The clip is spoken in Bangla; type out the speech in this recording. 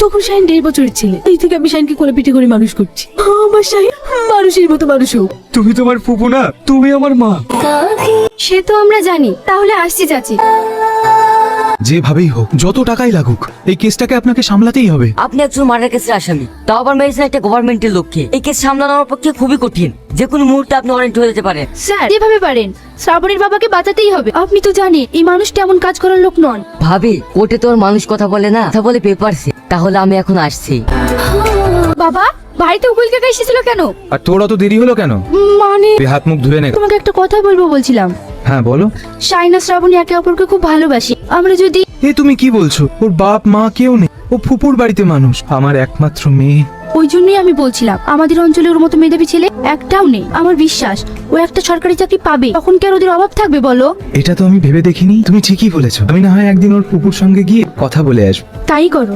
তখন শাহিন 1.5 বছরের ছেলে। এই থেকে আমি শাহিনকে কোলে পিঠে করে মানুষ করছি। আমার শাহিন মানুষের মতো মানুষ হোক। তুমি তোমার ফুপু না, তুমি আমার মা। সে তো আমরা জানি, তাহলে আসছি চাচি। যেভাবেই হোক, যত টাকাই লাগুক, এই কেসটাকে আপনাকে সামলাতেই হবে। আপনি একজন মার্ডার কেসের আসামি, তাও আবার মেরেছেন একটা গভর্নমেন্টের লোককে। এই কেস সামলানোর পক্ষে খুবই কঠিন, যে কোনো মুহূর্তে আপনি ওয়ারেন্ট হয়ে যেতে পারে। স্যার যেভাবে পারেন শ্রাবণীর বাবাকে বাঁচাতেই হবে। আপনি তো জানেন এই মানুষটা এমন কাজ করার লোক নন। ভাবি, কোর্টে তো আর মানুষ কথা বলে না, কথা বলে পেপারসে। তাহলে আমি এখন আসছি। বাবা, বাড়িতে উকিল কাকা এসেছিল কেন? আর তোর অত দেরি হলো কেন? মানে তুই হাত মুখ ধুয়ে নে। তোমাকে একটা কথা বলবো বলছিলাম। হ্যাঁ বলো। শাহিন আর শ্রাবণী একে অপরকে খুব ভালোবাসি। আমরা যদি এ তুমি কি বলছো? ওর বাপ মা কেউ নেই, ও ফুপুর বাড়িতে মানুষ, আমার একমাত্র মেয়ে। ওই জন্যই আমি বলছিলাম, আমাদের অঞ্চলে ওর মতো মেধাবী ছেলে একটাও নেই। আমার বিশ্বাস ও একটা সরকারি চাকরি পাবে, তখন কি আর ওদের অভাব থাকবে বলো? এটা তো আমি ভেবে দেখিনি। তুমি ঠিকই বলেছো, আমি না হয় একদিন ওর ফুপুর সঙ্গে গিয়ে কথা বলে আসবো। তাই করো।